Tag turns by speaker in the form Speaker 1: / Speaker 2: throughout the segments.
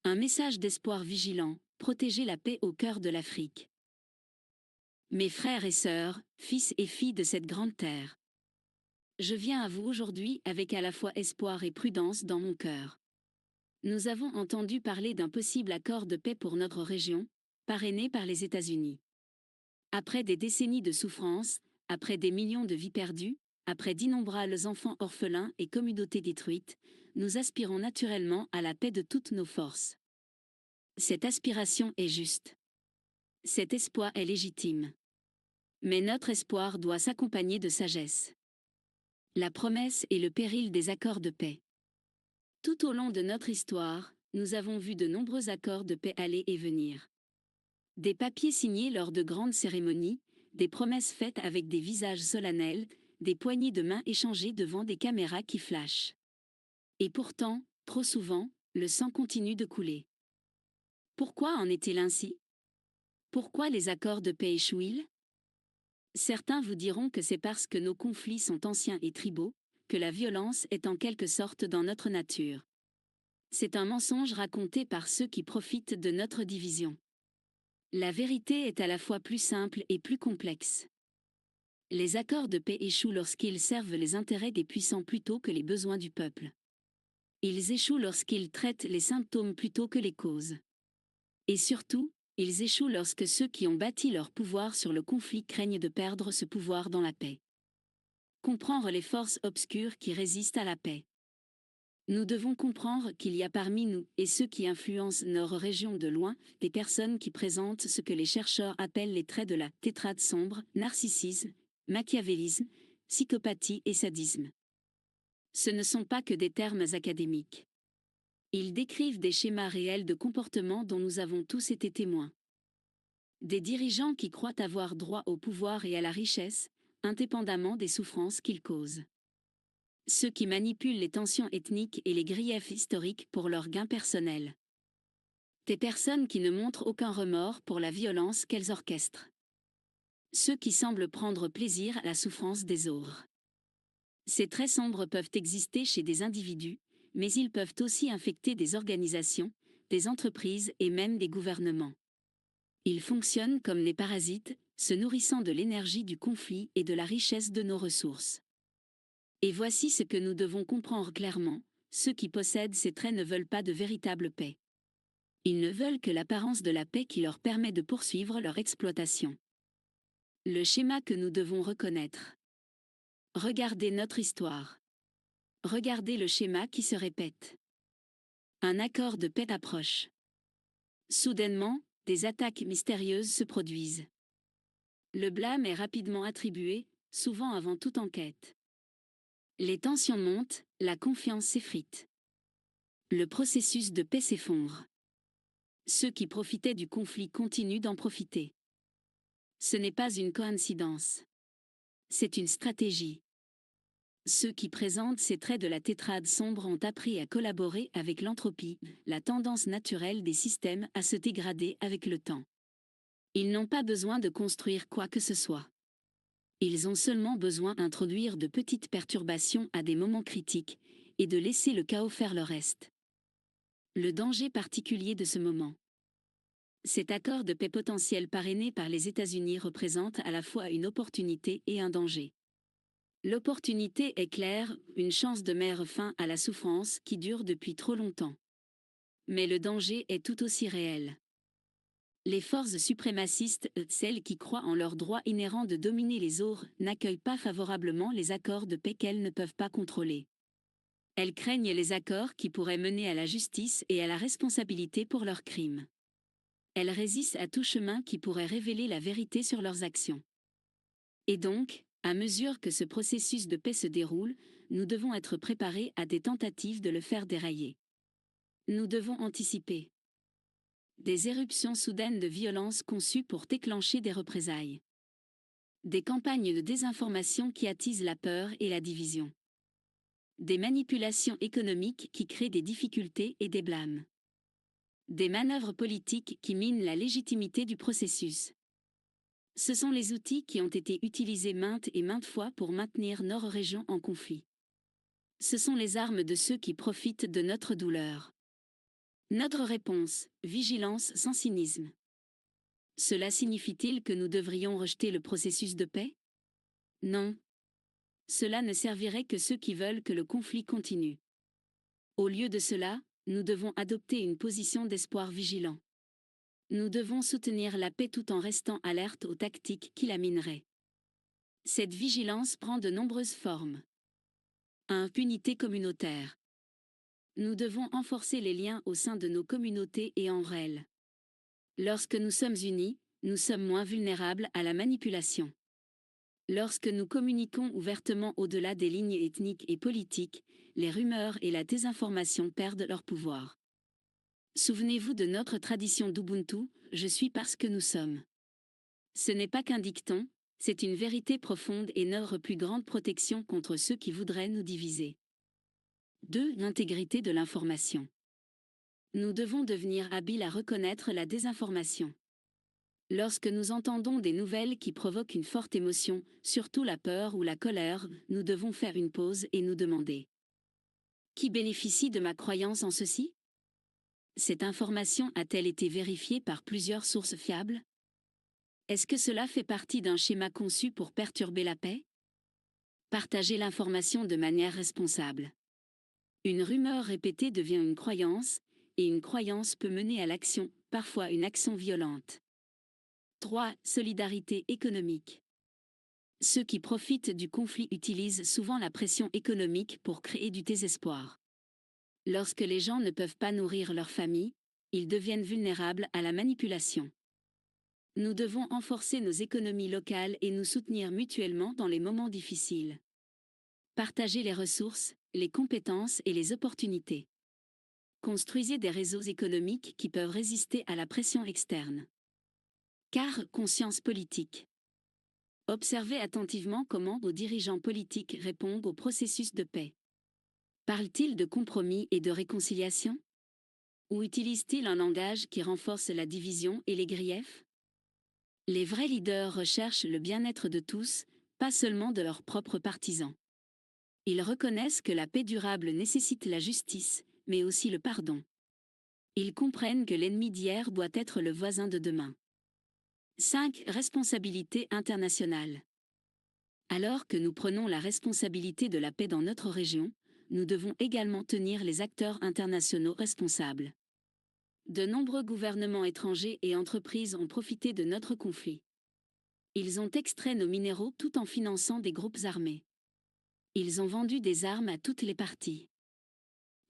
Speaker 1: Un message d'espoir vigilant, protéger la paix au cœur de l'Afrique. Mes frères et sœurs, fils et filles de cette grande terre. Je viens à vous aujourd'hui avec à la fois espoir et prudence dans mon cœur. Nous avons entendu parler d'un possible accord de paix pour notre région, parrainé par les États-Unis. Après des décennies de souffrance, après des millions de vies perdues, après d'innombrables enfants orphelins et communautés détruites, nous aspirons naturellement à la paix de toutes nos forces. Cette aspiration est juste. Cet espoir est légitime. Mais notre espoir doit s'accompagner de sagesse. La promesse et le péril des accords de paix. Tout au long de notre histoire, nous avons vu de nombreux accords de paix aller et venir. Des papiers signés lors de grandes cérémonies, des promesses faites avec des visages solennels, des poignées de main échangées devant des caméras qui flashent. Et pourtant, trop souvent, le sang continue de couler. Pourquoi en est-il ainsi? Pourquoi les accords de paix échouent-ils? Certains vous diront que c'est parce que nos conflits sont anciens et tribaux, que la violence est en quelque sorte dans notre nature. C'est un mensonge raconté par ceux qui profitent de notre division. La vérité est à la fois plus simple et plus complexe. Les accords de paix échouent lorsqu'ils servent les intérêts des puissants plutôt que les besoins du peuple. Ils échouent lorsqu'ils traitent les symptômes plutôt que les causes. Et surtout, ils échouent lorsque ceux qui ont bâti leur pouvoir sur le conflit craignent de perdre ce pouvoir dans la paix. Comprendre les forces obscures qui résistent à la paix. Nous devons comprendre qu'il y a parmi nous, et ceux qui influencent nos régions de loin, des personnes qui présentent ce que les chercheurs appellent les traits de la tétrade sombre, narcissisme, machiavélisme, psychopathie et sadisme. Ce ne sont pas que des termes académiques. Ils décrivent des schémas réels de comportement dont nous avons tous été témoins. Des dirigeants qui croient avoir droit au pouvoir et à la richesse, indépendamment des souffrances qu'ils causent. Ceux qui manipulent les tensions ethniques et les griefs historiques pour leur gain personnel. Des personnes qui ne montrent aucun remords pour la violence qu'elles orchestrent. Ceux qui semblent prendre plaisir à la souffrance des autres. Ces traits sombres peuvent exister chez des individus, mais ils peuvent aussi infecter des organisations, des entreprises et même des gouvernements. Ils fonctionnent comme des parasites, se nourrissant de l'énergie du conflit et de la richesse de nos ressources. Et voici ce que nous devons comprendre clairement, ceux qui possèdent ces traits ne veulent pas de véritable paix. Ils ne veulent que l'apparence de la paix qui leur permet de poursuivre leur exploitation. Le schéma que nous devons reconnaître. Regardez notre histoire. Regardez le schéma qui se répète. Un accord de paix approche. Soudainement, des attaques mystérieuses se produisent. Le blâme est rapidement attribué, souvent avant toute enquête. Les tensions montent, la confiance s'effrite. Le processus de paix s'effondre. Ceux qui profitaient du conflit continuent d'en profiter. Ce n'est pas une coïncidence. C'est une stratégie. Ceux qui présentent ces traits de la tétrade sombre ont appris à collaborer avec l'entropie, la tendance naturelle des systèmes à se dégrader avec le temps. Ils n'ont pas besoin de construire quoi que ce soit. Ils ont seulement besoin d'introduire de petites perturbations à des moments critiques, et de laisser le chaos faire le reste. Le danger particulier de ce moment. Cet accord de paix potentiel parrainé par les États-Unis représente à la fois une opportunité et un danger. L'opportunité est claire, une chance de mettre fin à la souffrance qui dure depuis trop longtemps. Mais le danger est tout aussi réel. Les forces suprémacistes, celles qui croient en leur droit inhérent de dominer les autres, n'accueillent pas favorablement les accords de paix qu'elles ne peuvent pas contrôler. Elles craignent les accords qui pourraient mener à la justice et à la responsabilité pour leurs crimes. Elles résistent à tout chemin qui pourrait révéler la vérité sur leurs actions. Et donc, à mesure que ce processus de paix se déroule, nous devons être préparés à des tentatives de le faire dérailler. Nous devons anticiper des éruptions soudaines de violence conçues pour déclencher des représailles. Des campagnes de désinformation qui attisent la peur et la division. Des manipulations économiques qui créent des difficultés et des blâmes. Des manœuvres politiques qui minent la légitimité du processus. Ce sont les outils qui ont été utilisés maintes et maintes fois pour maintenir nos régions en conflit. Ce sont les armes de ceux qui profitent de notre douleur. Notre réponse, vigilance sans cynisme. Cela signifie-t-il que nous devrions rejeter le processus de paix? Non. Cela ne servirait que ceux qui veulent que le conflit continue. Au lieu de cela, nous devons adopter une position d'espoir vigilant. Nous devons soutenir la paix tout en restant alertes aux tactiques qui la mineraient. Cette vigilance prend de nombreuses formes. Impunité communautaire. Nous devons renforcer les liens au sein de nos communautés et entre elles. Lorsque nous sommes unis, nous sommes moins vulnérables à la manipulation. Lorsque nous communiquons ouvertement au-delà des lignes ethniques et politiques, les rumeurs et la désinformation perdent leur pouvoir. Souvenez-vous de notre tradition d'Ubuntu, je suis parce que nous sommes. Ce n'est pas qu'un dicton, c'est une vérité profonde et notre plus grande protection contre ceux qui voudraient nous diviser. 2. L'intégrité de l'information. Nous devons devenir habiles à reconnaître la désinformation. Lorsque nous entendons des nouvelles qui provoquent une forte émotion, surtout la peur ou la colère, nous devons faire une pause et nous demander: qui bénéficie de ma croyance en ceci? Cette information a-t-elle été vérifiée par plusieurs sources fiables? Est-ce que cela fait partie d'un schéma conçu pour perturber la paix? Partagez l'information de manière responsable. Une rumeur répétée devient une croyance, et une croyance peut mener à l'action, parfois une action violente. 3. Solidarité économique. Ceux qui profitent du conflit utilisent souvent la pression économique pour créer du désespoir. Lorsque les gens ne peuvent pas nourrir leur famille, ils deviennent vulnérables à la manipulation. Nous devons renforcer nos économies locales et nous soutenir mutuellement dans les moments difficiles. Partagez les ressources, les compétences et les opportunités. Construisez des réseaux économiques qui peuvent résister à la pression externe. Car conscience politique. Observez attentivement comment nos dirigeants politiques répondent au processus de paix. Parlent-ils de compromis et de réconciliation? Ou utilisent-ils un langage qui renforce la division et les griefs? Les vrais leaders recherchent le bien-être de tous, pas seulement de leurs propres partisans. Ils reconnaissent que la paix durable nécessite la justice, mais aussi le pardon. Ils comprennent que l'ennemi d'hier doit être le voisin de demain. 5. Responsabilité internationale. Alors que nous prenons la responsabilité de la paix dans notre région, nous devons également tenir les acteurs internationaux responsables. De nombreux gouvernements étrangers et entreprises ont profité de notre conflit. Ils ont extrait nos minéraux tout en finançant des groupes armés. Ils ont vendu des armes à toutes les parties.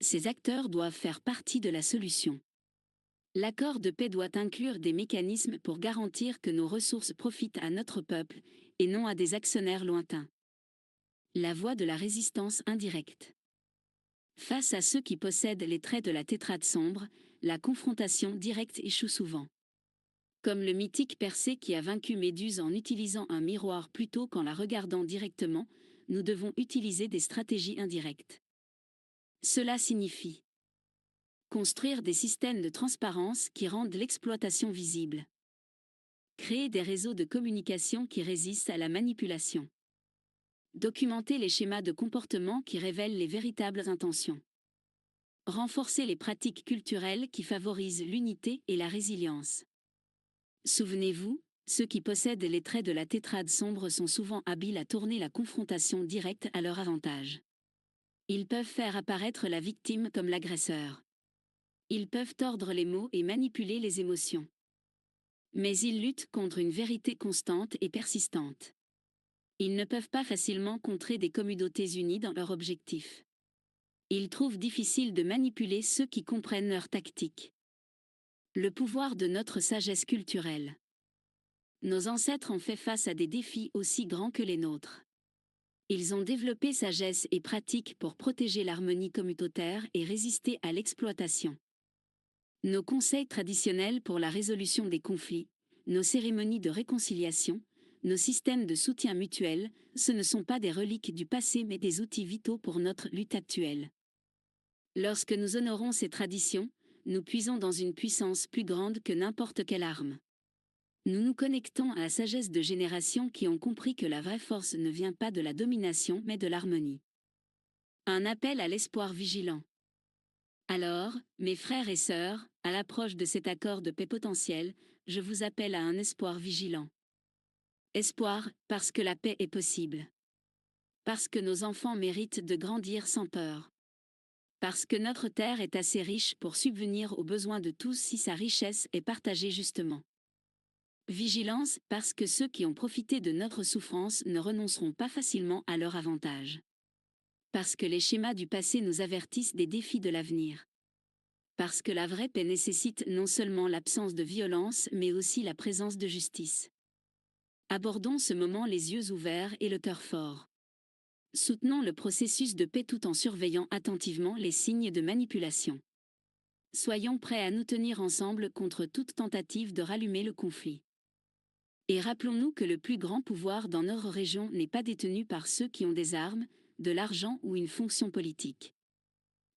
Speaker 1: Ces acteurs doivent faire partie de la solution. L'accord de paix doit inclure des mécanismes pour garantir que nos ressources profitent à notre peuple, et non à des actionnaires lointains. La voie de la résistance indirecte. Face à ceux qui possèdent les traits de la tétrade sombre, la confrontation directe échoue souvent. Comme le mythique Persée qui a vaincu Méduse en utilisant un miroir plutôt qu'en la regardant directement, nous devons utiliser des stratégies indirectes. Cela signifie construire des systèmes de transparence qui rendent l'exploitation visible. Créer des réseaux de communication qui résistent à la manipulation. Documenter les schémas de comportement qui révèlent les véritables intentions. Renforcer les pratiques culturelles qui favorisent l'unité et la résilience. Souvenez-vous, ceux qui possèdent les traits de la tétrade sombre sont souvent habiles à tourner la confrontation directe à leur avantage. Ils peuvent faire apparaître la victime comme l'agresseur. Ils peuvent tordre les mots et manipuler les émotions. Mais ils luttent contre une vérité constante et persistante. Ils ne peuvent pas facilement contrer des communautés unies dans leur objectif. Ils trouvent difficile de manipuler ceux qui comprennent leur tactique. Le pouvoir de notre sagesse culturelle. Nos ancêtres ont fait face à des défis aussi grands que les nôtres. Ils ont développé sagesse et pratique pour protéger l'harmonie communautaire et résister à l'exploitation. Nos conseils traditionnels pour la résolution des conflits, nos cérémonies de réconciliation, nos systèmes de soutien mutuel, ce ne sont pas des reliques du passé mais des outils vitaux pour notre lutte actuelle. Lorsque nous honorons ces traditions, nous puisons dans une puissance plus grande que n'importe quelle arme. Nous nous connectons à la sagesse de générations qui ont compris que la vraie force ne vient pas de la domination mais de l'harmonie. Un appel à l'espoir vigilant. Alors, mes frères et sœurs, à l'approche de cet accord de paix potentiel, je vous appelle à un espoir vigilant. Espoir, parce que la paix est possible. Parce que nos enfants méritent de grandir sans peur. Parce que notre terre est assez riche pour subvenir aux besoins de tous si sa richesse est partagée justement. Vigilance, parce que ceux qui ont profité de notre souffrance ne renonceront pas facilement à leur avantage. Parce que les schémas du passé nous avertissent des défis de l'avenir. Parce que la vraie paix nécessite non seulement l'absence de violence mais aussi la présence de justice. Abordons ce moment les yeux ouverts et le cœur fort. Soutenons le processus de paix tout en surveillant attentivement les signes de manipulation. Soyons prêts à nous tenir ensemble contre toute tentative de rallumer le conflit. Et rappelons-nous que le plus grand pouvoir dans notre région n'est pas détenu par ceux qui ont des armes, de l'argent ou une fonction politique.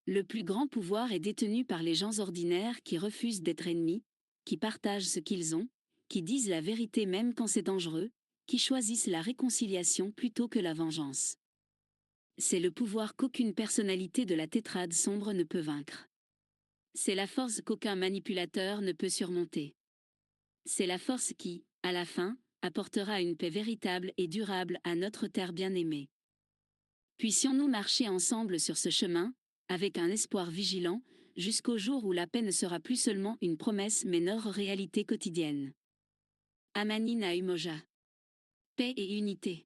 Speaker 1: Le plus grand pouvoir est détenu par les gens ordinaires qui refusent d'être ennemis, qui partagent ce qu'ils ont, qui disent la vérité même quand c'est dangereux, qui choisissent la réconciliation plutôt que la vengeance. C'est le pouvoir qu'aucune personnalité de la tétrade sombre ne peut vaincre. C'est la force qu'aucun manipulateur ne peut surmonter. C'est la force qui, à la fin, apportera une paix véritable et durable à notre terre bien-aimée. Puissions-nous marcher ensemble sur ce chemin, avec un espoir vigilant, jusqu'au jour où la paix ne sera plus seulement une promesse mais notre réalité quotidienne. Amani na Umoja. Paix et unité.